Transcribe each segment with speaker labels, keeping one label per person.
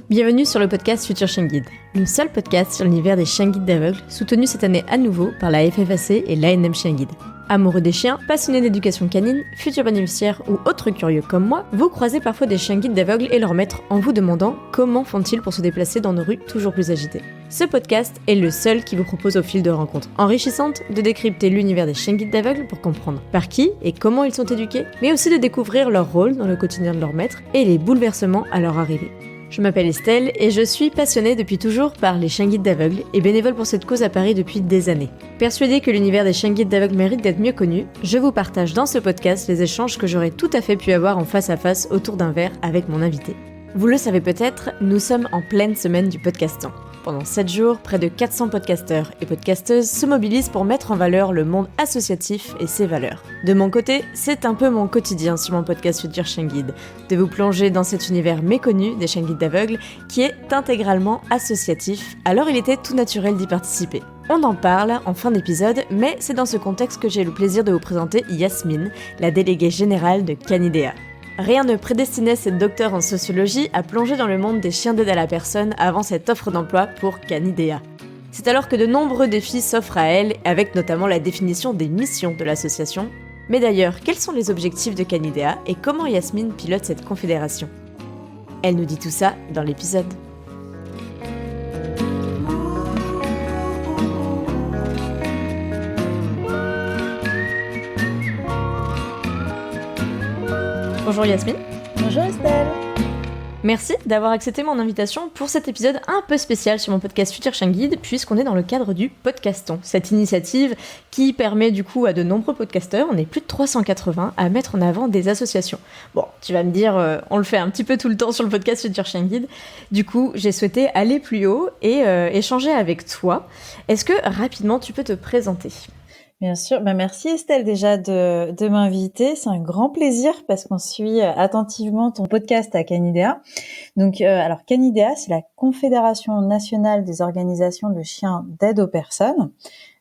Speaker 1: Bienvenue sur le podcast Future Chien Guide, le seul podcast sur l'univers des chiens guides d'aveugles, soutenu cette année à nouveau par la FFAC et l'ANM Chien Guide. Amoureux des chiens, passionnés d'éducation canine, futurs bénéficiaires ou autres curieux comme moi, vous croisez parfois des chiens guides d'aveugles et leurs maîtres en vous demandant comment font-ils pour se déplacer dans nos rues toujours plus agitées. Ce podcast est le seul qui vous propose au fil de rencontres enrichissantes de décrypter l'univers des chiens guides d'aveugles pour comprendre par qui et comment ils sont éduqués, mais aussi de découvrir leur rôle dans le quotidien de leur maître et les bouleversements à leur arrivée. Je m'appelle Estelle et je suis passionnée depuis toujours par les chiens guides d'aveugles et bénévole pour cette cause à Paris depuis des années. Persuadée que l'univers des chiens guides d'aveugles mérite d'être mieux connu, je vous partage dans ce podcast les échanges que j'aurais tout à fait pu avoir en face à face autour d'un verre avec mon invité. Vous le savez peut-être, nous sommes en pleine semaine du podcastant. Pendant 7 jours, près de 400 podcasteurs et podcasteuses se mobilisent pour mettre en valeur le monde associatif et ses valeurs. De mon côté, c'est un peu mon quotidien sur mon podcast Future Chien Guide, de vous plonger dans cet univers méconnu des chiens guides d'aveugles qui est intégralement associatif, alors il était tout naturel d'y participer. On en parle en fin d'épisode, mais c'est dans ce contexte que j'ai le plaisir de vous présenter Yasmine, la déléguée générale de Canidea. Rien ne prédestinait cette docteure en sociologie à plonger dans le monde des chiens d'aide à la personne avant cette offre d'emploi pour Canidea. C'est alors que de nombreux défis s'offrent à elle, avec notamment la définition des missions de l'association. Mais d'ailleurs, quels sont les objectifs de Canidea et comment Yasmine pilote cette confédération ? Elle nous dit tout ça dans l'épisode. Bonjour Yasmine.
Speaker 2: Bonjour Estelle.
Speaker 1: Merci d'avoir accepté mon invitation pour cet épisode un peu spécial sur mon podcast Future Chien Guide, puisqu'on est dans le cadre du podcaston, cette initiative qui permet du coup à de nombreux podcasteurs, on est plus de 380, à mettre en avant des associations. Bon, tu vas me dire, on le fait un petit peu tout le temps sur le podcast Future Chien Guide, du coup j'ai souhaité aller plus haut et échanger avec toi. Est-ce que rapidement tu peux te présenter ?
Speaker 2: Bien sûr, merci Estelle déjà de m'inviter, c'est un grand plaisir parce qu'on suit attentivement ton podcast à Canidea. Donc alors Canidea, c'est la Confédération nationale des organisations de chiens d'aide aux personnes.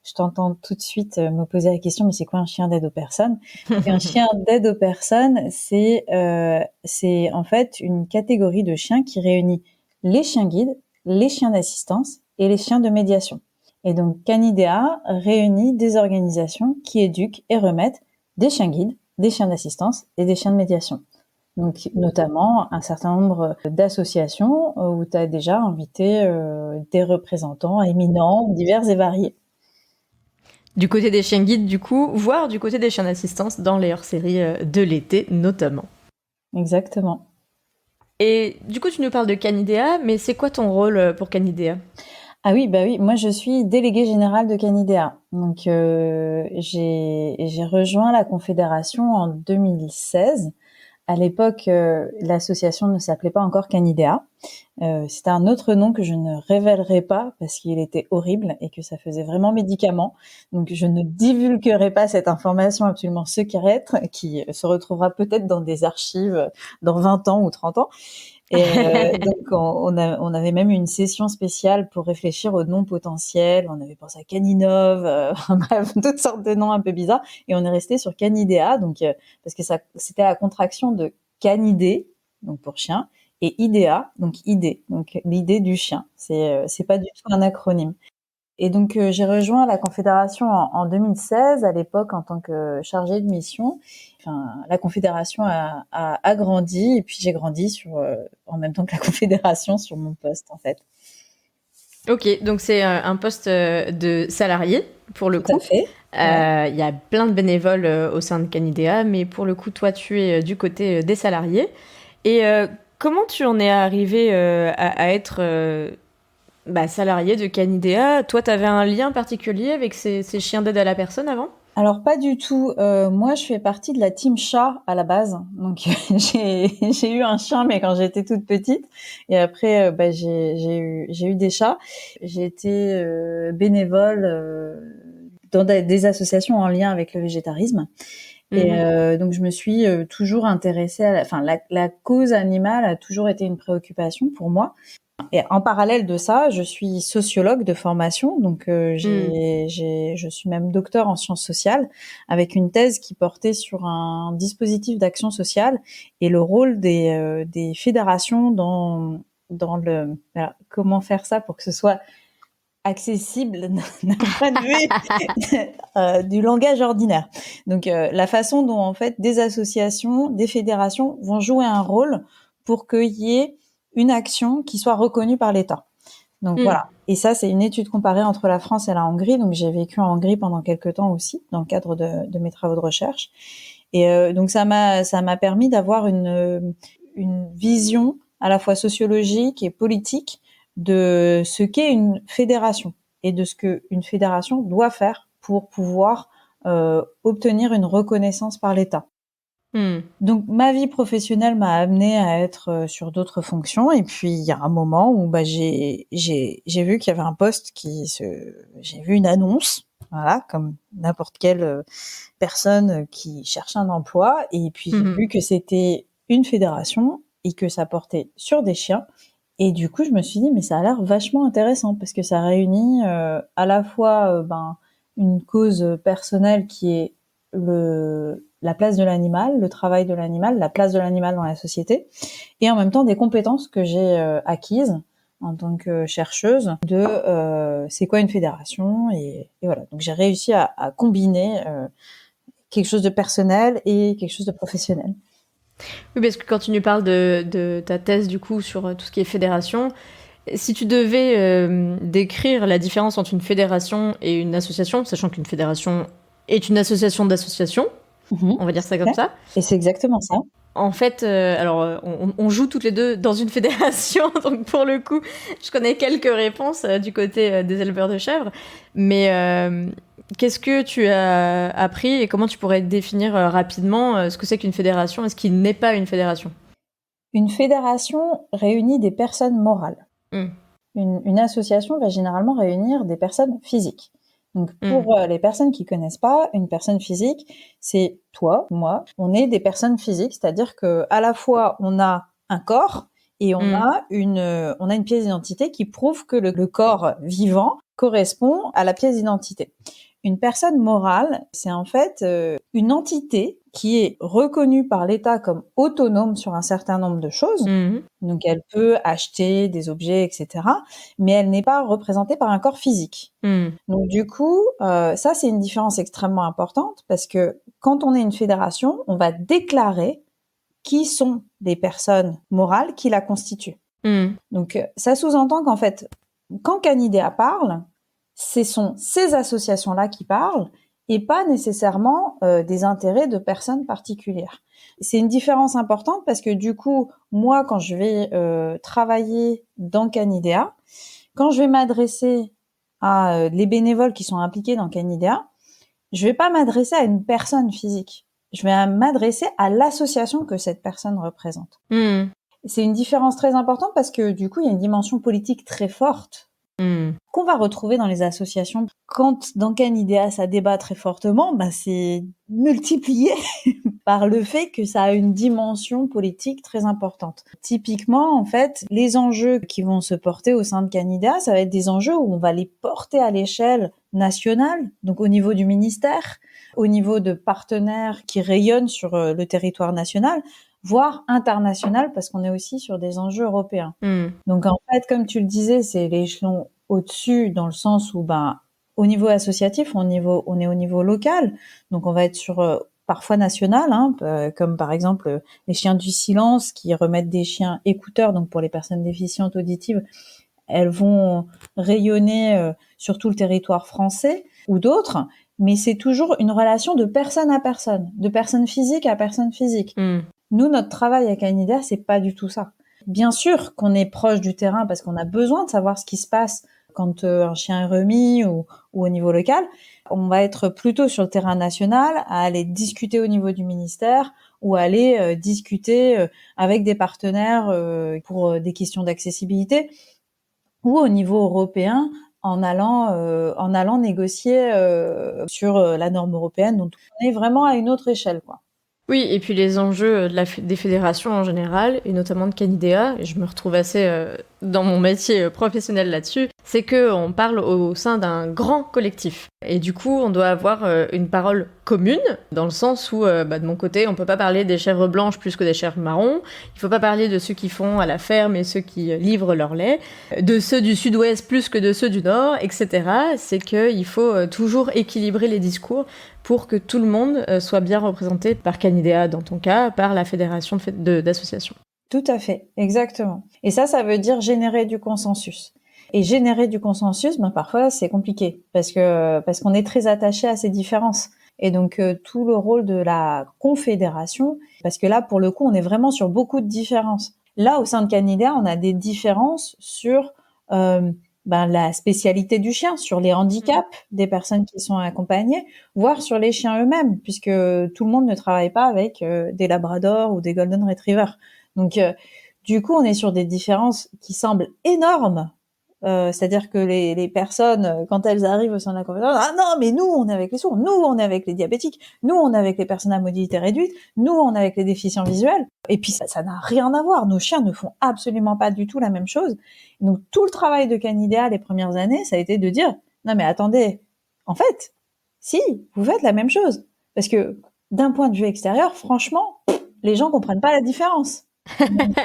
Speaker 2: Je t'entends tout de suite me poser la question, mais c'est quoi un chien d'aide aux personnes ? Et un chien d'aide aux personnes, c'est en fait une catégorie de chiens qui réunit les chiens guides, les chiens d'assistance et les chiens de médiation. Et donc, Canidea réunit des organisations qui éduquent et remettent des chiens guides, des chiens d'assistance et des chiens de médiation. Donc, notamment un certain nombre d'associations où tu as déjà invité des représentants éminents, divers et variés.
Speaker 1: Du côté des chiens guides, du coup, voire du côté des chiens d'assistance dans les hors-séries de l'été, notamment.
Speaker 2: Exactement.
Speaker 1: Et du coup, tu nous parles de Canidea, mais c'est quoi ton rôle pour Canidea ?
Speaker 2: Ah oui, moi je suis déléguée générale de Canidea. Donc j'ai rejoint la confédération en 2016. À l'époque, l'association ne s'appelait pas encore Canidea. C'était un autre nom que je ne révélerai pas parce qu'il était horrible et que ça faisait vraiment médicament. Donc je ne divulguerai pas cette information absolument secrète qui se retrouvera peut-être dans des archives dans 20 ans ou 30 ans. Et donc on avait même une session spéciale pour réfléchir aux noms potentiels. On avait pensé à Caninov, bref, toutes sortes de noms un peu bizarres. Et on est resté sur Canidea, donc parce que c'était la contraction de canidé, donc pour chien, et idea, donc idée, donc l'idée du chien. C'est pas du tout un acronyme. Et donc j'ai rejoint la confédération en 2016 à l'époque en tant que chargée de mission. Enfin, la confédération a grandi et puis j'ai grandi en même temps que la confédération sur mon poste en fait.
Speaker 1: Ok, donc c'est un poste de salarié pour le coup.
Speaker 2: Tout à fait.
Speaker 1: Il y a plein de bénévoles au sein de Canidea, mais pour le coup, toi, tu es du côté des salariés. Et comment tu en es arrivé à être salarié de Canidea ? Toi, tu avais un lien particulier avec ces chiens d'aide à la personne avant ?
Speaker 2: Alors pas du tout. Moi, je fais partie de la team chat à la base. Donc j'ai eu un chien, mais quand j'étais toute petite. Et après, j'ai eu des chats. J'ai été bénévole dans des associations en lien avec le végétarisme. Et donc je me suis toujours intéressée la cause animale a toujours été une préoccupation pour moi. Et en parallèle de ça, je suis sociologue de formation, donc je suis même docteur en sciences sociales, avec une thèse qui portait sur un dispositif d'action sociale et le rôle des fédérations dans dans comment faire ça pour que ce soit accessible d'un point de vue du langage ordinaire. Donc, la façon dont, en fait, des associations, des fédérations vont jouer un rôle pour qu'il y ait une action qui soit reconnue par l'État. Donc, voilà. Et ça, c'est une étude comparée entre la France et la Hongrie. Donc, j'ai vécu en Hongrie pendant quelques temps aussi, dans le cadre de mes travaux de recherche. Et donc, ça m'a permis d'avoir une vision à la fois sociologique et politique de ce qu'est une fédération et de ce qu'une fédération doit faire pour pouvoir obtenir une reconnaissance par l'État. Donc, ma vie professionnelle m'a amenée à être sur d'autres fonctions. Et puis, il y a un moment où j'ai vu qu'il y avait un poste j'ai vu une annonce, voilà, comme n'importe quelle personne qui cherche un emploi. Et puis, j'ai vu que c'était une fédération et que ça portait sur des chiens. Et du coup, je me suis dit, mais ça a l'air vachement intéressant parce que ça réunit à la fois une cause personnelle qui est la place de l'animal, le travail de l'animal, la place de l'animal dans la société, et en même temps des compétences que j'ai acquises en tant que chercheuse de c'est quoi une fédération, et voilà. Donc j'ai réussi à combiner quelque chose de personnel et quelque chose de professionnel.
Speaker 1: Oui, parce que quand tu nous parles de ta thèse, du coup, sur tout ce qui est fédération, si tu devais décrire la différence entre une fédération et une association, sachant qu'une fédération est une association d'associations, on va dire ça comme ça.
Speaker 2: Et c'est exactement ça.
Speaker 1: En fait, alors, on joue toutes les deux dans une fédération, donc pour le coup, je connais quelques réponses du côté des éleveurs de chèvres, mais qu'est-ce que tu as appris et comment tu pourrais définir rapidement ce que c'est qu'une fédération et ce qui n'est pas une fédération ?
Speaker 2: Une fédération réunit des personnes morales. Une association va généralement réunir des personnes physiques. Donc, pour les personnes qui connaissent pas, une personne physique, c'est toi, moi. On est des personnes physiques, c'est-à-dire que à la fois on a un corps et on a une pièce d'identité qui prouve que le corps vivant correspond à la pièce d'identité. Une personne morale, c'est en fait une entité qui est reconnue par l'État comme autonome sur un certain nombre de choses. Donc, elle peut acheter des objets, etc. Mais elle n'est pas représentée par un corps physique. Donc, du coup, ça, c'est une différence extrêmement importante parce que quand on est une fédération, on va déclarer qui sont les personnes morales qui la constituent. Donc, ça sous-entend qu'en fait, quand Canidea parle, ce sont ces associations-là qui parlent et pas nécessairement des intérêts de personnes particulières. C'est une différence importante parce que du coup, moi, quand je vais travailler dans Canidea, quand je vais m'adresser à les bénévoles qui sont impliqués dans Canidea, je vais pas m'adresser à une personne physique. Je vais m'adresser à l'association que cette personne représente. C'est une différence très importante parce que du coup, il y a une dimension politique très forte qu'on va retrouver dans les associations. Quand dans Canidea ça débat très fortement, c'est multiplié par le fait que ça a une dimension politique très importante. Typiquement, en fait, les enjeux qui vont se porter au sein de Canidea, ça va être des enjeux où on va les porter à l'échelle nationale, donc au niveau du ministère, au niveau de partenaires qui rayonnent sur le territoire national, voire international, parce qu'on est aussi sur des enjeux européens. Donc, en fait, comme tu le disais, c'est l'échelon au-dessus dans le sens où, au niveau associatif, on est au niveau local. Donc, on va être sur parfois national, comme par exemple les chiens du silence qui remettent des chiens écouteurs. Donc, pour les personnes déficientes auditives, elles vont rayonner sur tout le territoire français ou d'autres. Mais c'est toujours une relation de personne à personne, de personne physique à personne physique. Nous, notre travail à Canidea, c'est pas du tout ça. Bien sûr qu'on est proche du terrain parce qu'on a besoin de savoir ce qui se passe quand un chien est remis ou au niveau local. On va être plutôt sur le terrain national, à aller discuter au niveau du ministère ou aller discuter avec des partenaires pour des questions d'accessibilité ou au niveau européen en allant négocier sur la norme européenne. Donc, on est vraiment à une autre échelle, quoi.
Speaker 1: Oui, et puis les enjeux des fédérations en général, et notamment de Canidea, et je me retrouve assez dans mon métier professionnel là-dessus, c'est qu'on parle au sein d'un grand collectif. Et du coup, on doit avoir une parole commune, dans le sens où, de mon côté, on peut pas parler des chèvres blanches plus que des chèvres marrons, il faut pas parler de ceux qui font à la ferme et ceux qui livrent leur lait, de ceux du sud-ouest plus que de ceux du nord, etc. C'est qu'il faut toujours équilibrer les discours pour que tout le monde soit bien représenté par Canidea, dans ton cas, par la fédération d'associations.
Speaker 2: Tout à fait, exactement. Et ça veut dire générer du consensus. Et générer du consensus, parfois c'est compliqué parce qu'on est très attaché à ces différences. Et donc tout le rôle de la confédération, parce que là pour le coup on est vraiment sur beaucoup de différences. Là au sein de Canidea, on a des différences sur la spécialité du chien, sur les handicaps des personnes qui sont accompagnées, voire sur les chiens eux-mêmes, puisque tout le monde ne travaille pas avec des labradors ou des golden retrievers. Donc, du coup, on est sur des différences qui semblent énormes. C'est-à-dire que les personnes, quand elles arrivent au sein de la conférence, ah non, mais nous, on est avec les sourds, nous, on est avec les diabétiques, nous, on est avec les personnes à mobilité réduite, nous, on est avec les déficients visuels. Et puis, ça n'a rien à voir. Nos chiens ne font absolument pas du tout la même chose. Donc, tout le travail de Canidea les premières années, ça a été de dire, non, mais attendez, en fait, si, vous faites la même chose. Parce que, d'un point de vue extérieur, franchement, les gens comprennent pas la différence. Donc,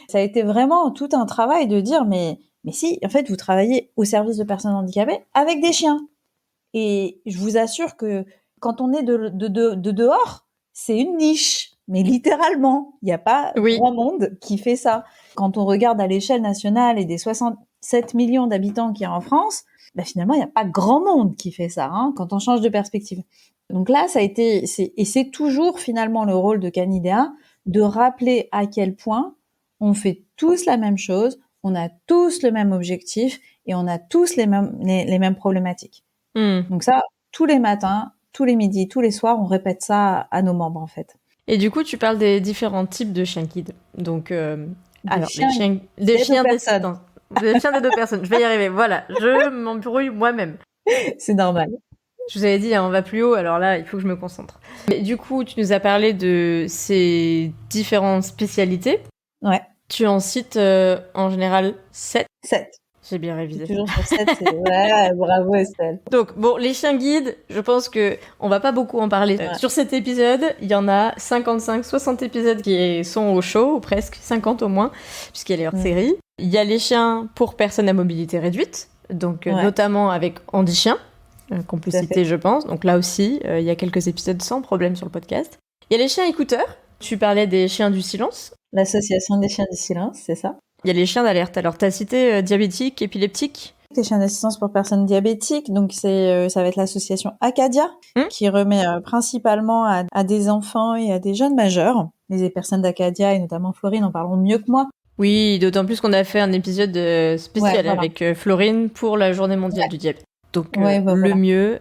Speaker 2: ça a été vraiment tout un travail de dire mais si, en fait, vous travaillez au service de personnes handicapées avec des chiens. Et je vous assure que quand on est de dehors, c'est une niche. Mais littéralement, il n'y a pas grand monde qui fait ça. Quand on regarde à l'échelle nationale et des 67 millions d'habitants qu'il y a en France, finalement, il n'y a pas grand monde qui fait ça, quand on change de perspective. Donc là, c'est toujours finalement le rôle de Canidea de rappeler à quel point on fait tous la même chose, on a tous le même objectif et on a tous les mêmes problématiques. Donc ça, tous les matins, tous les midis, tous les soirs, on répète ça à nos membres en fait.
Speaker 1: Et du coup, tu parles des différents types de chiens guides. Donc,
Speaker 2: des chiens
Speaker 1: d'assistance. Des chiens des deux personnes. Je vais y arriver. Voilà, je m'embrouille moi-même.
Speaker 2: C'est normal.
Speaker 1: Je vous avais dit, on va plus haut, alors là, il faut que je me concentre. Mais du coup, tu nous as parlé de ces différentes spécialités.
Speaker 2: Ouais.
Speaker 1: Tu en cites en général 7.
Speaker 2: 7.
Speaker 1: J'ai bien révisé.
Speaker 2: Toujours sur 7, ouais, bravo Estelle.
Speaker 1: Donc, bon, les chiens guides, je pense que on va pas beaucoup en parler. Ouais. Sur cet épisode, il y en a 55, 60 épisodes qui sont au show, ou presque 50 au moins, puisqu'il y a les hors-série. Il y a les chiens pour personnes à mobilité réduite, donc notamment avec Handi Chien, qu'on peut citer, je pense. Donc là aussi, il y a quelques épisodes sans problème sur le podcast. Il y a les chiens écouteurs. Tu parlais des chiens du silence.
Speaker 2: L'association des chiens du silence, c'est ça.
Speaker 1: Il y a les chiens d'alerte. Alors, tu as cité diabétiques, épileptiques.
Speaker 2: Les chiens d'assistance pour personnes diabétiques, donc ça va être l'association Acadia, qui remet principalement à des enfants et à des jeunes majeurs. Les personnes d'Acadia, et notamment Florine, en parleront mieux que moi.
Speaker 1: Oui, d'autant plus qu'on a fait un épisode spécial avec Florine pour la journée mondiale du diabète. Donc, le mieux,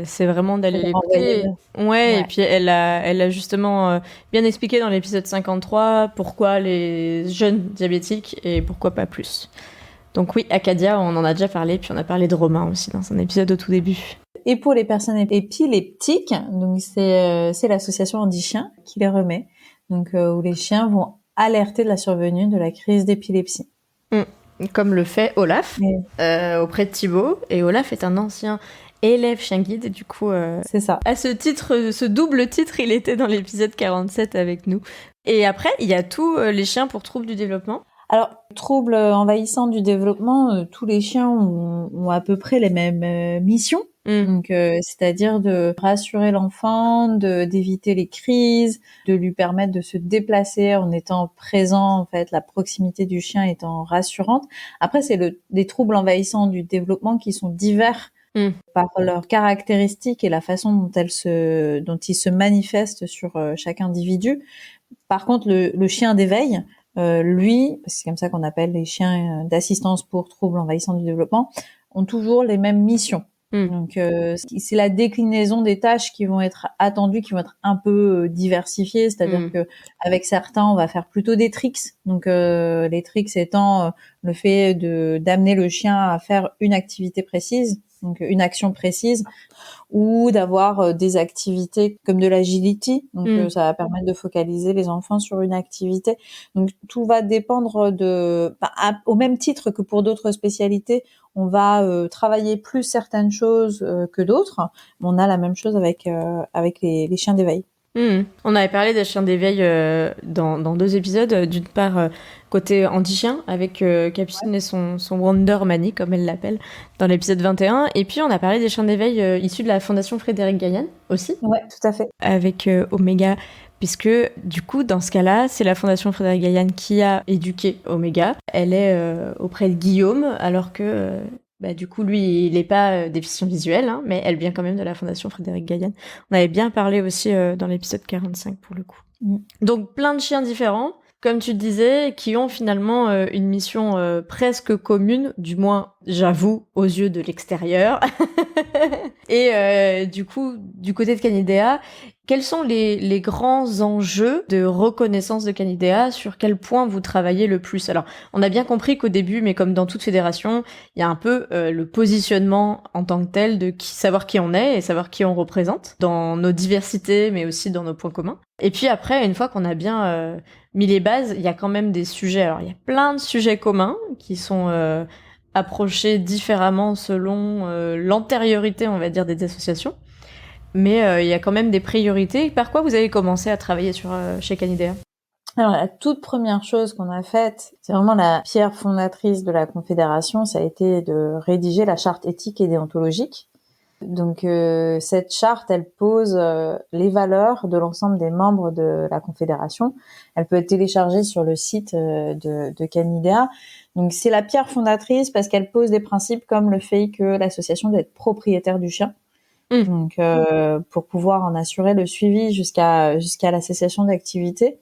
Speaker 1: c'est vraiment d'aller l'écouter. Et puis elle a justement bien expliqué dans l'épisode 53 pourquoi les jeunes diabétiques et pourquoi pas plus. Donc oui, Acadia, on en a déjà parlé, puis on a parlé de Romain aussi dans son épisode au tout début.
Speaker 2: Et pour les personnes épileptiques, donc c'est l'association Handi Chien qui les remet, donc où les chiens vont alerter de la survenue de la crise d'épilepsie.
Speaker 1: Comme le fait Olaf auprès de Thibaut. Et Olaf est un ancien élève chien guide. Et du coup,
Speaker 2: c'est ça.
Speaker 1: À ce double titre, il était dans l'épisode 47 avec nous. Et après, il y a tous les chiens pour troubles du développement.
Speaker 2: Alors, troubles envahissants du développement, tous les chiens ont à peu près les mêmes missions. Donc, c'est-à-dire de rassurer l'enfant, d'éviter les crises, de lui permettre de se déplacer en étant présent, en fait, la proximité du chien étant rassurante. Après, c'est des troubles envahissants du développement qui sont divers par leurs caractéristiques et la façon dont ils se manifestent sur chaque individu. Par contre, le chien d'éveil, lui, c'est comme ça qu'on appelle les chiens d'assistance pour troubles envahissants du développement, ont toujours les mêmes missions. Donc c'est la déclinaison des tâches qui vont être attendues, qui vont être un peu diversifiées, c'est-à-dire que avec certains on va faire plutôt des tricks. Donc les tricks étant le fait d'amener le chien à faire une activité précise, donc une action précise, ou d'avoir des activités comme de l'agility. Donc ça va permettre de focaliser les enfants sur une activité. Donc tout va dépendre au même titre que pour d'autres spécialités, on va travailler plus certaines choses que d'autres. On a la même chose avec les chiens d'éveil.
Speaker 1: On avait parlé des chiens d'éveil dans 2 épisodes. D'une part, côté anti-chien, avec Capucine et son Wonder Mani, comme elle l'appelle, dans l'épisode 21. Et puis, on a parlé des chiens d'éveil issus de la Fondation Frédéric Gaillan aussi.
Speaker 2: Ouais, tout à fait.
Speaker 1: Avec Omega, puisque du coup, dans ce cas-là, c'est la Fondation Frédéric Gaillan qui a éduqué Omega. Elle est auprès de Guillaume, alors que... du coup, lui, il n'est pas déficient visuel, hein, mais elle vient quand même de la Fondation Frédéric Gaillan. On avait bien parlé aussi dans l'épisode 45, pour le coup. Donc, plein de chiens différents, comme tu disais, qui ont finalement une mission presque commune, du moins, j'avoue, aux yeux de l'extérieur. Et du coup, du côté de Canidea, quels sont les grands enjeux de reconnaissance de Canidea? Sur quel point vous travaillez le plus? Alors, on a bien compris qu'au début, mais comme dans toute fédération, il y a un peu le positionnement en tant que tel de savoir qui on est et savoir qui on représente, dans nos diversités, mais aussi dans nos points communs. Et puis après, une fois qu'on a bien mis les bases, il y a quand même des sujets. Alors, il y a plein de sujets communs qui sont approchés différemment selon l'antériorité, on va dire, des associations. Mais il y a quand même des priorités. Par quoi vous avez commencé à travailler chez Canidea?
Speaker 2: Alors, la toute première chose qu'on a faite, c'est vraiment la pierre fondatrice de la Confédération, ça a été de rédiger la charte éthique et déontologique. Donc, cette charte, elle pose les valeurs de l'ensemble des membres de la Confédération. Elle peut être téléchargée sur le site de Canidea. Donc, c'est la pierre fondatrice parce qu'elle pose des principes comme le fait que l'association doit être propriétaire du chien. Donc, pour pouvoir en assurer le suivi jusqu'à la cessation d'activité.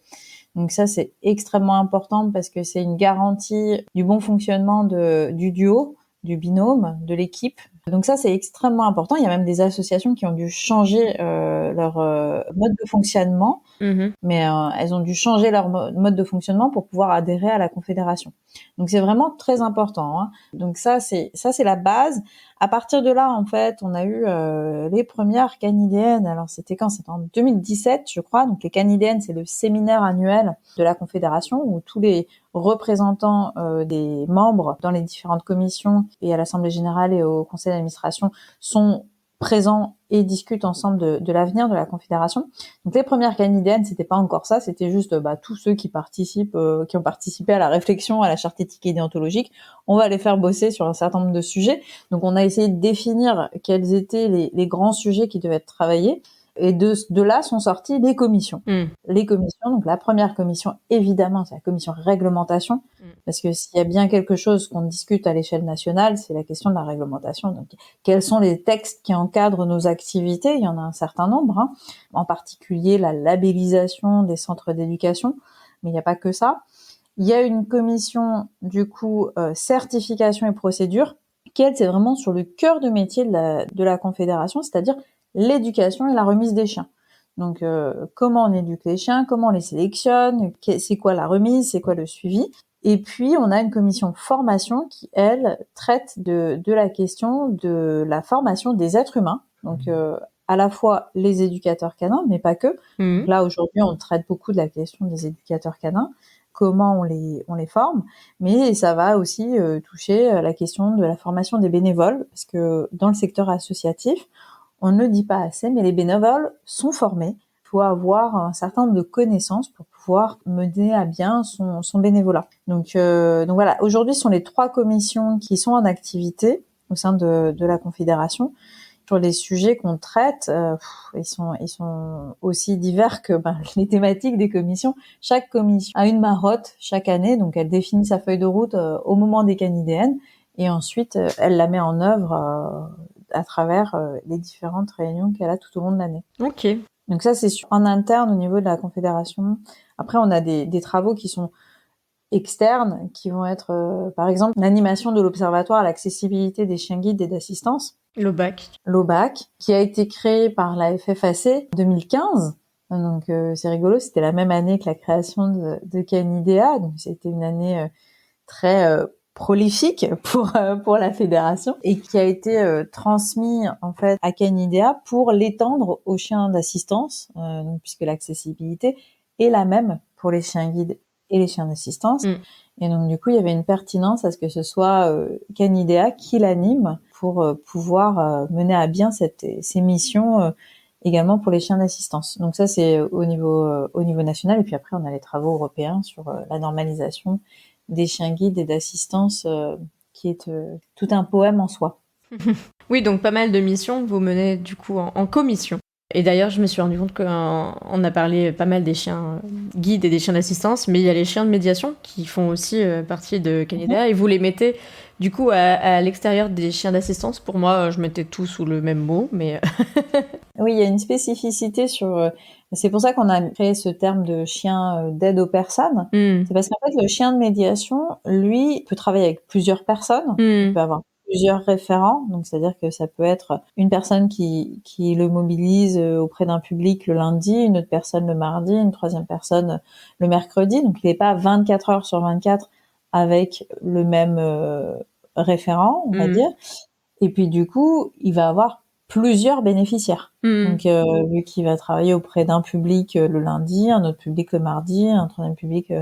Speaker 2: Donc ça, c'est extrêmement important parce que c'est une garantie du bon fonctionnement du duo, du binôme, de l'équipe. Donc ça, c'est extrêmement important. Il y a même des associations qui ont dû changer leur mode de fonctionnement, mais elles ont dû changer leur mode de fonctionnement pour pouvoir adhérer à la Confédération. Donc c'est vraiment très important, hein. Donc ça, c'est la base. À partir de là, en fait, on a eu les premières canidéennes. Alors, c'était quand? C'était en 2017, je crois. Donc, les canidéennes, c'est le séminaire annuel de la Confédération où tous les représentants des membres dans les différentes commissions et à l'Assemblée générale et au conseil d'administration sont présents et discutent ensemble de l'avenir de la Confédération. Donc les premières canidéennes, c'était pas encore ça, c'était juste tous ceux qui ont participé à la réflexion, à la charte éthique et déontologique. On va les faire bosser sur un certain nombre de sujets. Donc on a essayé de définir quels étaient les grands sujets qui devaient être travaillés. Et de là sont sorties les commissions. Les commissions, donc la première commission, évidemment, c'est la commission réglementation, parce que s'il y a bien quelque chose qu'on discute à l'échelle nationale, c'est la question de la réglementation. Donc, quels sont les textes qui encadrent nos activités? Il y en a un certain nombre, hein. En particulier la labellisation des centres d'éducation, mais il n'y a pas que ça. Il y a une commission, du coup, certification et procédure, qui, elle, c'est vraiment sur le cœur de métier de la Confédération, c'est-à-dire l'éducation et la remise des chiens. Donc, comment on éduque les chiens, comment on les sélectionne, c'est quoi la remise, c'est quoi le suivi. Et puis, on a une commission formation qui, elle, traite de la question de la formation des êtres humains. Donc, à la fois les éducateurs canins, mais pas que. Donc là, aujourd'hui, on traite beaucoup de la question des éducateurs canins, comment on les forme, mais ça va aussi toucher la question de la formation des bénévoles, parce que dans le secteur associatif, on ne le dit pas assez, mais les bénévoles sont formés. Il faut avoir un certain nombre de connaissances pour pouvoir mener à bien son bénévolat. Donc voilà, aujourd'hui, ce sont les 3 commissions qui sont en activité au sein de la Confédération. Sur les sujets qu'on traite, ils sont aussi divers que les thématiques des commissions. Chaque commission a une marotte chaque année, donc elle définit sa feuille de route au moment des canidéennes, et ensuite elle la met en œuvre à travers les différentes réunions qu'elle a tout au long de l'année.
Speaker 1: Ok.
Speaker 2: Donc ça, c'est en interne au niveau de la Confédération. Après, on a des travaux qui sont externes, qui vont être, par exemple, l'animation de l'Observatoire à l'accessibilité des chiens guides et d'assistance. L'OBAC, qui a été créé par la FFAC en 2015. Donc c'est rigolo, c'était la même année que la création de Canidea. Donc c'était une année très prolifique pour la fédération et qui a été transmis en fait à Canidea pour l'étendre aux chiens d'assistance, donc puisque l'accessibilité est la même pour les chiens guides et les chiens d'assistance. Et donc du coup, il y avait une pertinence à ce que ce soit Canidea qui l'anime pour pouvoir mener à bien ces missions également pour les chiens d'assistance. Donc ça, c'est au niveau national. Et puis après, on a les travaux européens sur la normalisation des chiens guides et d'assistance, qui est tout un poème en soi.
Speaker 1: Oui, donc pas mal de missions que vous menez du coup en commission. Et d'ailleurs, je me suis rendu compte qu'on a parlé pas mal des chiens guides et des chiens d'assistance, mais il y a les chiens de médiation qui font aussi partie de Canidea, et vous les mettez du coup à l'extérieur des chiens d'assistance. Pour moi, je mettais tout sous le même mot, mais...
Speaker 2: Oui, il y a une spécificité sur... C'est pour ça qu'on a créé ce terme de chien d'aide aux personnes. C'est parce qu'en fait, le chien de médiation, lui, peut travailler avec plusieurs personnes. Il peut avoir plusieurs référents. Donc, c'est-à-dire que ça peut être une personne qui le mobilise auprès d'un public le lundi, une autre personne le mardi, une troisième personne le mercredi. Donc, il n'est pas 24 heures sur 24 avec le même référent, on va dire. Et puis, du coup, il va avoir plusieurs bénéficiaires. Donc, vu qu'il va travailler auprès d'un public le lundi, un autre public le mardi, un troisième public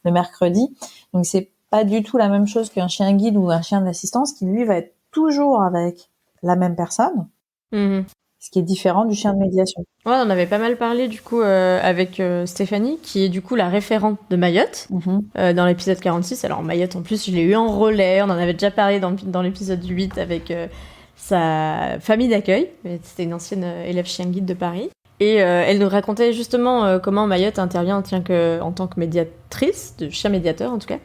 Speaker 2: le mercredi. Donc, c'est pas du tout la même chose qu'un chien guide ou un chien d'assistance qui, lui, va être toujours avec la même personne. Ce qui est différent du chien de médiation.
Speaker 1: Ouais, on avait pas mal parlé du coup avec Stéphanie, qui est du coup la référente de Mayotte, dans l'épisode 46. Alors Mayotte, en plus, je l'ai eu en relais, on en avait déjà parlé dans l'épisode 8 avec sa famille d'accueil. C'était une ancienne élève chien guide de Paris. Et elle nous racontait justement comment Mayotte intervient en tant que médiatrice, de chien médiateur en tout cas,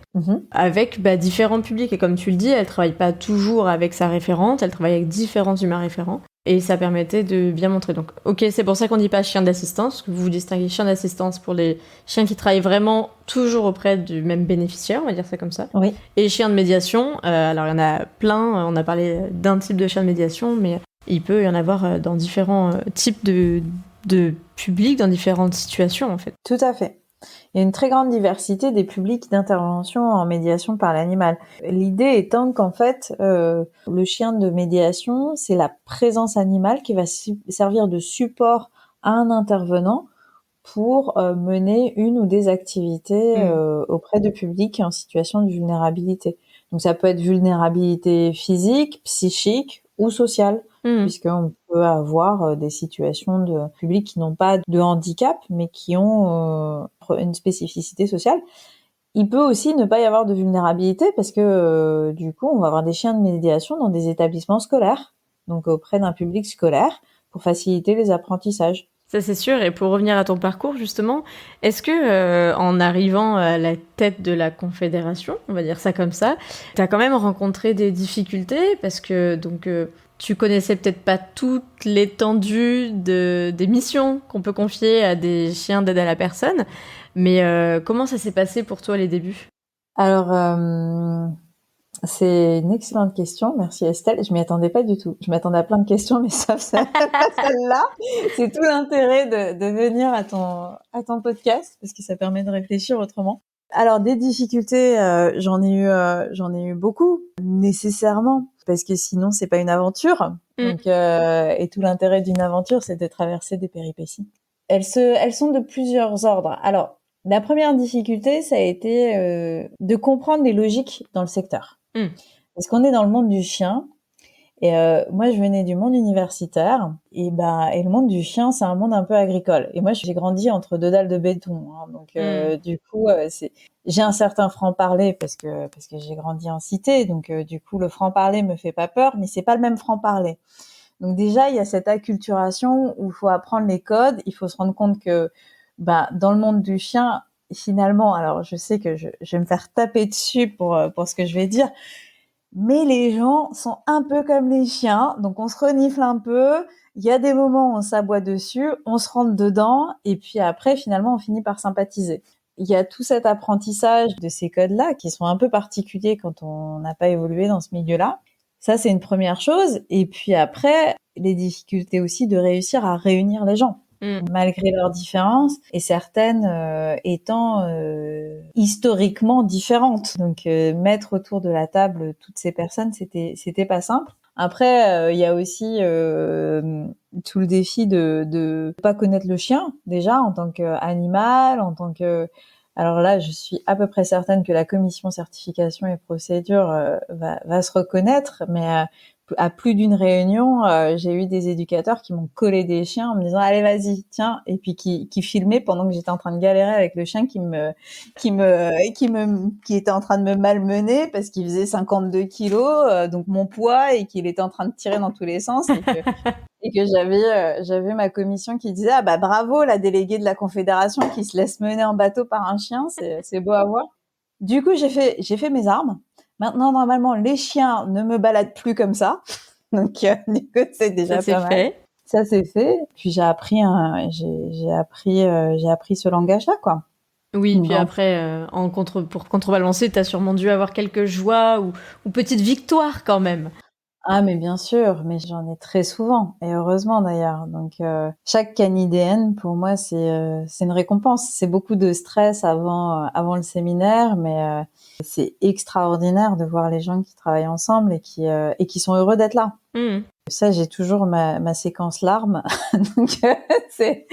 Speaker 1: avec différents publics. Et comme tu le dis, elle travaille pas toujours avec sa référente, elle travaille avec différents humains référents. Et ça permettait de bien montrer. Donc, ok, c'est pour ça qu'on dit pas chien d'assistance, parce que vous distinguez chien d'assistance pour les chiens qui travaillent vraiment toujours auprès du même bénéficiaire, on va dire ça comme ça.
Speaker 2: Oui.
Speaker 1: Et chien de médiation, alors il y en a plein, on a parlé d'un type de chien de médiation, mais il peut y en avoir dans différents types de publics, dans différentes situations en fait.
Speaker 2: Tout à fait. Il y a une très grande diversité des publics d'intervention en médiation par l'animal. L'idée étant qu'en fait, le chien de médiation, c'est la présence animale qui va servir de support à un intervenant pour mener une ou des activités auprès de publics en situation de vulnérabilité. Donc ça peut être vulnérabilité physique, psychique ou sociale. Puisqu'on peut avoir des situations de publics qui n'ont pas de handicap, mais qui ont une spécificité sociale. Il peut aussi ne pas y avoir de vulnérabilité parce que du coup, on va avoir des chiens de médiation dans des établissements scolaires, donc auprès d'un public scolaire, pour faciliter les apprentissages.
Speaker 1: Ça c'est sûr, et pour revenir à ton parcours justement, est-ce que en arrivant à la tête de la confédération, on va dire ça comme ça, t'as quand même rencontré des difficultés parce que donc tu connaissais peut-être pas toute l'étendue des missions qu'on peut confier à des chiens d'aide à la personne, mais comment ça s'est passé pour toi les débuts ?
Speaker 2: Alors, c'est une excellente question, merci Estelle. Je m'y attendais pas du tout. Je m'attendais à plein de questions, mais sauf celle-là. C'est tout l'intérêt de venir à ton podcast, parce que ça permet de réfléchir autrement. Alors des difficultés, j'en ai eu beaucoup nécessairement, parce que sinon c'est pas une aventure. Donc et tout l'intérêt d'une aventure, c'est de traverser des péripéties. Elles sont de plusieurs ordres. Alors la première difficulté, ça a été de comprendre les logiques dans le secteur, parce qu'on est dans le monde du chien. Et moi, je venais du monde universitaire, et le monde du chien, c'est un monde un peu agricole. Et moi, j'ai grandi entre deux dalles de béton, hein, donc du coup, j'ai un certain franc-parler parce que j'ai grandi en cité, donc du coup, le franc-parler me fait pas peur, mais c'est pas le même franc-parler. Donc déjà, il y a cette acculturation où il faut apprendre les codes, il faut se rendre compte que dans le monde du chien, finalement, alors je sais que je vais me faire taper dessus pour ce que je vais dire. Mais les gens sont un peu comme les chiens, donc on se renifle un peu, il y a des moments où on s'aboie dessus, on se rentre dedans, et puis après, finalement, on finit par sympathiser. Il y a tout cet apprentissage de ces codes-là qui sont un peu particuliers quand on n'a pas évolué dans ce milieu-là. Ça, c'est une première chose. Et puis après, les difficultés aussi de réussir à réunir les gens.
Speaker 1: Mm.
Speaker 2: malgré leurs différences, et certaines étant historiquement différentes. Donc mettre autour de la table toutes ces personnes, c'était pas simple. Après, il y a aussi tout le défi de pas connaître le chien déjà en tant qu'animal, en tant que. Alors là, je suis à peu près certaine que la commission certification et procédure va se reconnaître, mais à plus d'une réunion, j'ai eu des éducateurs qui m'ont collé des chiens en me disant allez vas-y tiens, et puis qui filmaient pendant que j'étais en train de galérer avec le chien qui était en train de me malmener parce qu'il faisait 52 kilos, donc mon poids, et qu'il était en train de tirer dans tous les sens, et que j'avais ma commission qui disait ah bah bravo la déléguée de la Confédération qui se laisse mener en bateau par un chien, c'est beau à voir. Du coup j'ai fait mes armes. Maintenant normalement les chiens ne me baladent plus comme ça, donc du coup c'est déjà
Speaker 1: Ça c'est
Speaker 2: pas mal.
Speaker 1: fait.
Speaker 2: Ça c'est fait. Puis j'ai appris ce langage-là quoi.
Speaker 1: Oui, puis
Speaker 2: Donc,
Speaker 1: après, pour contrebalancer, t'as sûrement dû avoir quelques joies ou petites victoires quand même.
Speaker 2: ah mais bien sûr, mais j'en ai très souvent, et heureusement d'ailleurs. Donc chaque canidéenne pour moi c'est une récompense. C'est beaucoup de stress avant le séminaire, mais c'est extraordinaire de voir les gens qui travaillent ensemble et qui sont heureux d'être là.
Speaker 1: Mm.
Speaker 2: Ça, j'ai toujours ma séquence larmes. Donc, c'est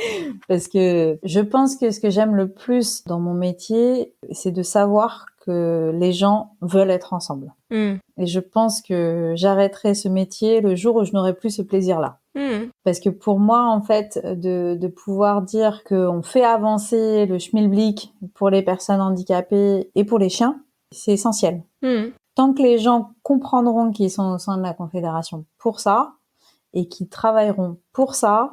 Speaker 2: parce que je pense que ce que j'aime le plus dans mon métier, c'est de savoir que les gens veulent être ensemble.
Speaker 1: Mm.
Speaker 2: Et je pense que j'arrêterai ce métier le jour où je n'aurai plus ce plaisir-là.
Speaker 1: Mm.
Speaker 2: Parce que pour moi, en fait, de pouvoir dire qu'on fait avancer le schmilblick pour les personnes handicapées et pour les chiens, c'est essentiel.
Speaker 1: Mm.
Speaker 2: Tant que les gens comprendront qu'ils sont au sein de la Confédération pour ça et qu'ils travailleront pour ça,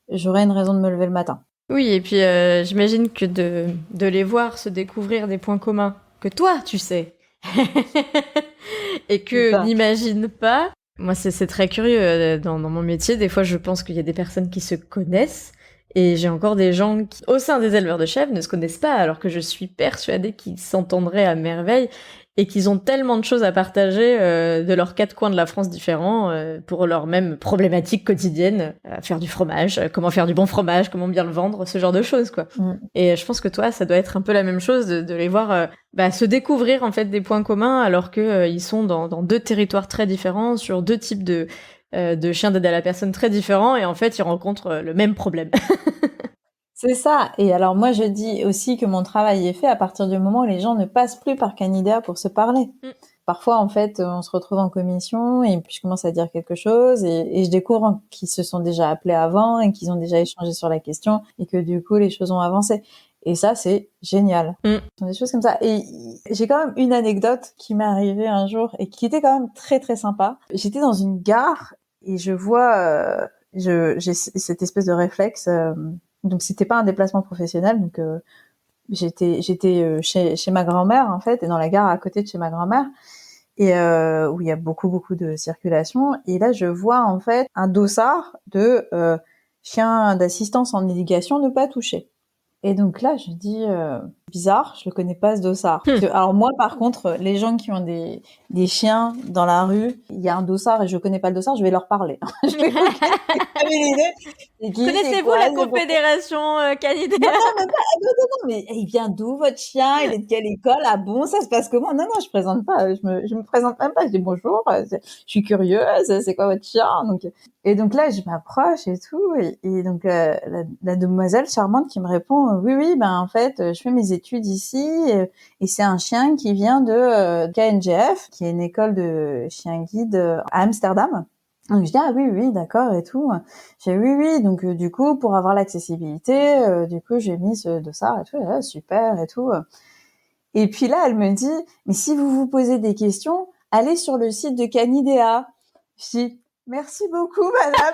Speaker 2: j'aurai une raison de me lever le matin.
Speaker 1: Oui, et puis j'imagine que de les voir se découvrir des points communs que toi, tu sais, et que n'imagine pas. Moi, c'est très curieux dans mon métier. Des fois, je pense qu'il y a des personnes qui se connaissent, et j'ai encore des gens qui, au sein des éleveurs de chèvres, ne se connaissent pas, alors que je suis persuadée qu'ils s'entendraient à merveille et qu'ils ont tellement de choses à partager de leurs quatre coins de la France différents pour leurs mêmes problématiques quotidiennes, faire du fromage, comment faire du bon fromage, comment bien le vendre, ce genre de choses quoi. Et je pense que toi, ça doit être un peu la même chose de les voir se découvrir en fait des points communs alors que ils sont dans deux territoires très différents, sur deux types de chiens d'aide à la personne très différents, et en fait ils rencontrent le même problème.
Speaker 2: C'est ça. Et alors moi, je dis aussi que mon travail est fait à partir du moment où les gens ne passent plus par Canidea pour se parler. Parfois, en fait, on se retrouve en commission et puis je commence à dire quelque chose et je découvre qu'ils se sont déjà appelés avant et qu'ils ont déjà échangé sur la question et que du coup, les choses ont avancé. Et ça, c'est génial. Ce sont des choses comme ça. Et j'ai quand même une anecdote qui m'est arrivée un jour et qui était quand même très, très sympa. J'étais dans une gare et je vois, j'ai cette espèce de réflexe. Donc c'était pas un déplacement professionnel, donc j'étais chez ma grand-mère en fait, et dans la gare à côté de chez ma grand-mère, et où il y a beaucoup de circulation, et là je vois en fait un dossard de chien d'assistance en éducation ne pas toucher. Et donc là, je dis bizarre, je le connais pas ce dossard. Alors moi, par contre, les gens qui ont des chiens dans la rue, il y a un dossard et je connais pas le dossard, je vais leur parler.
Speaker 1: Connaissez-vous la Confédération Canidea?
Speaker 2: Non, mais il vient d'où votre chien? Il est de quelle école? Ah bon, ça se passe comment? Non, je présente pas, je me présente même pas, je dis bonjour, je suis curieuse, c'est quoi votre chien? Donc là, je m'approche et tout, et donc la demoiselle charmante qui me répond, oui, ben en fait, je fais mes études ici, et c'est un chien qui vient de KNGF, qui est une école de chiens guides à Amsterdam. Donc je dis ah oui, d'accord et tout. J'ai oui, donc du coup pour avoir l'accessibilité, du coup j'ai mis ce dossard et tout, super et tout. Et puis là elle me dit mais si vous vous posez des questions, allez sur le site de Canidea. Je dis merci beaucoup madame.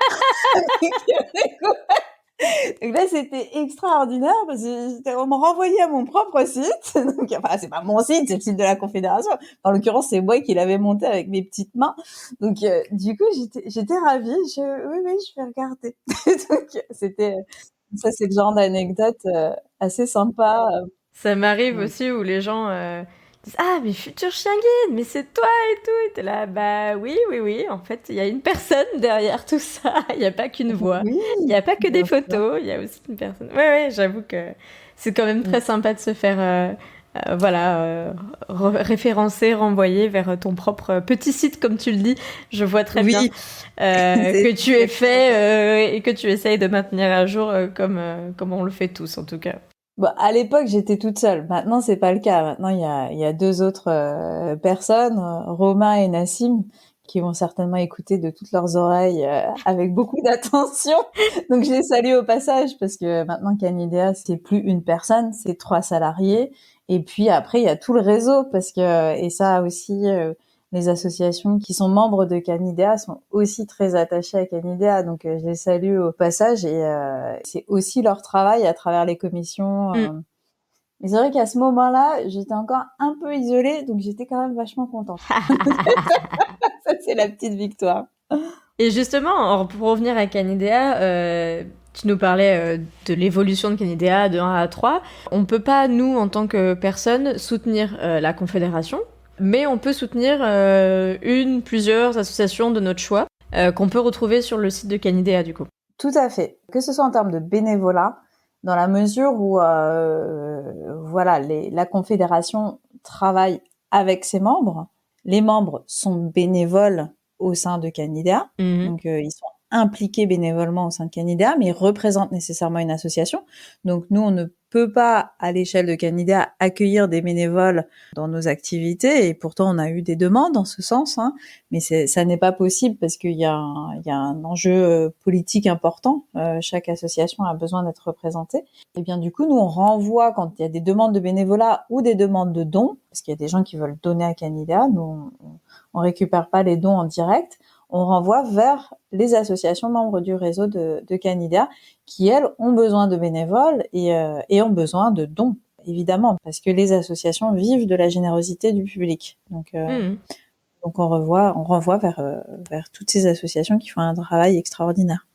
Speaker 2: Donc là, c'était extraordinaire parce que on m'a renvoyé à mon propre site. Donc, enfin, c'est pas mon site, c'est le site de la Confédération. En l'occurrence, c'est moi qui l'avais monté avec mes petites mains. Donc, du coup, j'étais ravie. Oui, je vais regarder. Donc, ça, c'est le genre d'anecdote assez sympa.
Speaker 1: Ça m'arrive aussi où les gens Ah, mais futur chien guide, mais c'est toi et tout. Et t'es là, bah oui, en fait, il y a une personne derrière tout ça. Il n'y a pas qu'une voix.
Speaker 2: Oui,
Speaker 1: Il n'y a pas que des
Speaker 2: bien sûr.
Speaker 1: photos, il y a aussi une personne. Ouais, j'avoue que c'est quand même très sympa de se faire, référencer, renvoyer vers ton propre petit site, comme tu le dis. Je vois très bien
Speaker 2: Oui,
Speaker 1: que
Speaker 2: c'est
Speaker 1: tu es
Speaker 2: exactement ça.
Speaker 1: fait et que tu essayes de maintenir à jour comme on le fait tous, en tout cas.
Speaker 2: Bon, à l'époque, j'étais toute seule. Maintenant, c'est pas le cas. Maintenant, il y a deux autres personnes, Romain et Nassim, qui vont certainement écouter de toutes leurs oreilles avec beaucoup d'attention. Donc, je les salue au passage parce que maintenant, Canidea, c'est plus une personne, c'est 3 salariés. Et puis après, il y a tout le réseau parce que, et ça aussi, les associations qui sont membres de Canidea sont aussi très attachées à Canidea. Donc, je les salue au passage et c'est aussi leur travail à travers les commissions.
Speaker 1: Mm.
Speaker 2: Mais c'est vrai qu'à ce moment-là, j'étais encore un peu isolée, donc j'étais quand même vachement contente. Ça, c'est la petite victoire.
Speaker 1: Et justement, pour revenir à Canidea, tu nous parlais de l'évolution de Canidea de 1 à 3. On peut pas, nous, en tant que personne, soutenir la Confédération, mais on peut soutenir plusieurs associations de notre choix qu'on peut retrouver sur le site de Canidea, du coup.
Speaker 2: Tout à fait. Que ce soit en termes de bénévolat, dans la mesure où, voilà, la Confédération travaille avec ses membres. Les membres sont bénévoles au sein de Canidea.
Speaker 1: Mhm.
Speaker 2: Donc, ils sont impliqués bénévolement au sein de Canidea, mais ils représentent nécessairement une association. Donc, nous, on ne peut pas, à l'échelle de Canidea, accueillir des bénévoles dans nos activités. Et pourtant, on a eu des demandes en ce sens, hein. Mais ça n'est pas possible parce qu'il y a un enjeu politique important. Chaque association a besoin d'être représentée. Et bien, du coup, nous, on renvoie quand il y a des demandes de bénévolat ou des demandes de dons, parce qu'il y a des gens qui veulent donner à Canidea. Nous, on récupère pas les dons en direct. On renvoie vers les associations membres du réseau de Canidea qui, elles, ont besoin de bénévoles et ont besoin de dons, évidemment, parce que les associations vivent de la générosité du public. Donc on renvoie vers toutes ces associations qui font un travail extraordinaire.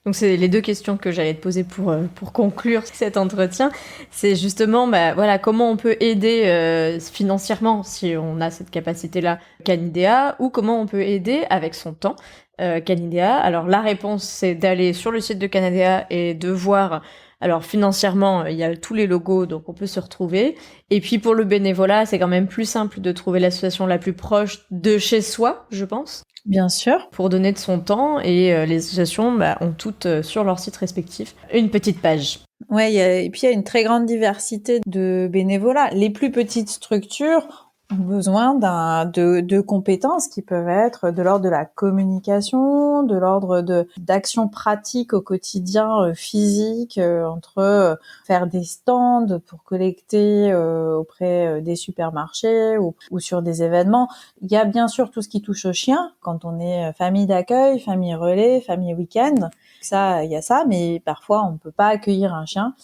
Speaker 1: Donc c'est les deux questions que j'allais te poser pour conclure cet entretien. C'est justement voilà, comment on peut aider financièrement si on a cette capacité-là Canidea, ou comment on peut aider avec son temps Canidea. Alors la réponse, c'est d'aller sur le site de Canidea et de voir. Alors financièrement, il y a tous les logos, donc on peut se retrouver. Et puis pour le bénévolat, c'est quand même plus simple de trouver l'association la plus proche de chez soi, je pense.
Speaker 2: Bien sûr.
Speaker 1: Pour donner de son temps, et les associations ont toutes sur leur site respectif une petite page.
Speaker 2: Ouais, et puis il y a une très grande diversité de bénévolat. Les plus petites structures ont besoin de compétences qui peuvent être de l'ordre de la communication, de l'ordre d'actions pratiques au quotidien physique, entre faire des stands pour collecter auprès des supermarchés ou sur des événements. Il y a bien sûr tout ce qui touche aux chiens quand on est famille d'accueil, famille relais, famille week-end. Ça, il y a ça, mais parfois on peut pas accueillir un chien,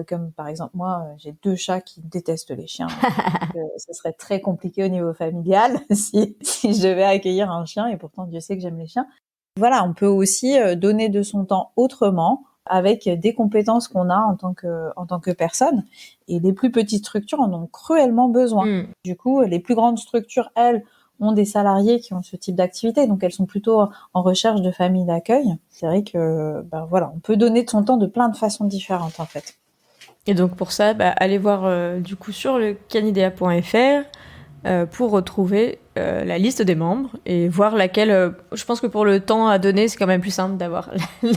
Speaker 2: comme par exemple moi, j'ai 2 chats qui détestent les chiens. Donc, ce serait très compliqué au niveau familial si je devais accueillir un chien, et pourtant Dieu sait que j'aime les chiens. Voilà, on peut aussi donner de son temps autrement avec des compétences qu'on a en tant que personne. Et les plus petites structures en ont cruellement besoin. Du coup, les plus grandes structures, elles, ont des salariés qui ont ce type d'activité, donc elles sont plutôt en recherche de familles d'accueil. C'est vrai que, voilà, on peut donner de son temps de plein de façons différentes, en fait.
Speaker 1: Et donc pour ça, allez voir du coup sur le canidea.fr pour retrouver la liste des membres et voir laquelle. Je pense que pour le temps à donner, c'est quand même plus simple d'avoir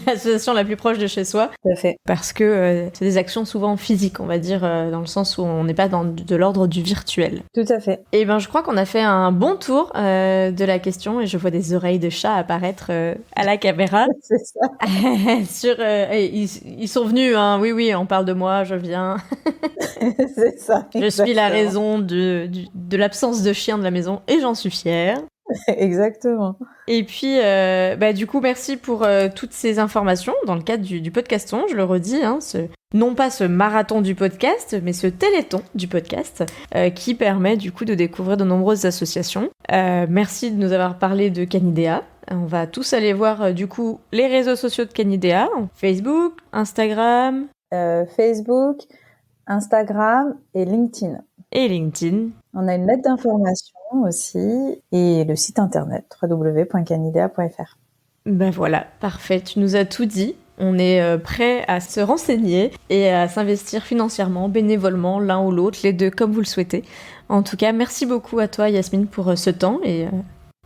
Speaker 1: l'association la plus proche de chez soi.
Speaker 2: Tout à fait.
Speaker 1: Parce que c'est des actions souvent physiques, on va dire, dans le sens où on n'est pas de l'ordre du virtuel.
Speaker 2: Tout à fait.
Speaker 1: Et je crois qu'on a fait un bon tour de la question, et je vois des oreilles de chat apparaître à la caméra.
Speaker 2: C'est ça.
Speaker 1: Ils sont venus, hein. Oui, on parle de moi, je viens.
Speaker 2: C'est ça.
Speaker 1: Je suis la raison de l'absence de chien de la maison, et j'en suis fière.
Speaker 2: Exactement.
Speaker 1: Et puis, du coup, merci pour toutes ces informations dans le cadre du podcaston, je le redis, hein, non pas ce marathon du podcast, mais ce téléthon du podcast, qui permet du coup de découvrir de nombreuses associations. Merci de nous avoir parlé de Canidea. On va tous aller voir du coup les réseaux sociaux de Canidea, Facebook, Instagram.
Speaker 2: Facebook, Instagram et LinkedIn.
Speaker 1: et LinkedIn.
Speaker 2: On a une lettre d'information aussi et le site internet www.canidea.fr.
Speaker 1: Ben voilà, parfait, tu nous as tout dit. On est prêt à se renseigner et à s'investir financièrement, bénévolement, l'un ou l'autre, les deux comme vous le souhaitez. En tout cas, merci beaucoup à toi Yasmine pour ce temps et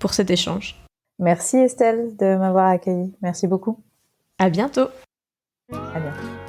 Speaker 1: pour cet échange.
Speaker 2: Merci Estelle de m'avoir accueillie. Merci beaucoup.
Speaker 1: À bientôt.
Speaker 2: À bientôt.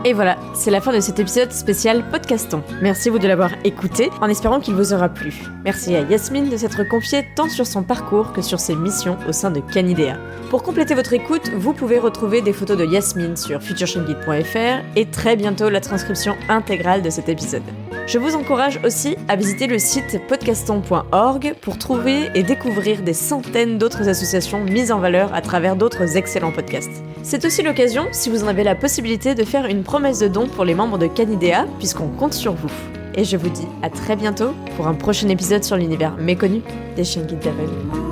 Speaker 1: Et voilà, c'est la fin de cet épisode spécial Podcaston. Merci vous de l'avoir écouté, en espérant qu'il vous aura plu. Merci à Yasmine de s'être confiée tant sur son parcours que sur ses missions au sein de Canidea. Pour compléter votre écoute, vous pouvez retrouver des photos de Yasmine sur futureshangguide.fr et très bientôt la transcription intégrale de cet épisode. Je vous encourage aussi à visiter le site podcaston.org pour trouver et découvrir des centaines d'autres associations mises en valeur à travers d'autres excellents podcasts. C'est aussi l'occasion, si vous en avez la possibilité, de faire une promesse de don pour les membres de Canidea, puisqu'on compte sur vous. Et je vous dis à très bientôt pour un prochain épisode sur l'univers méconnu des chiens guides d'aveugles.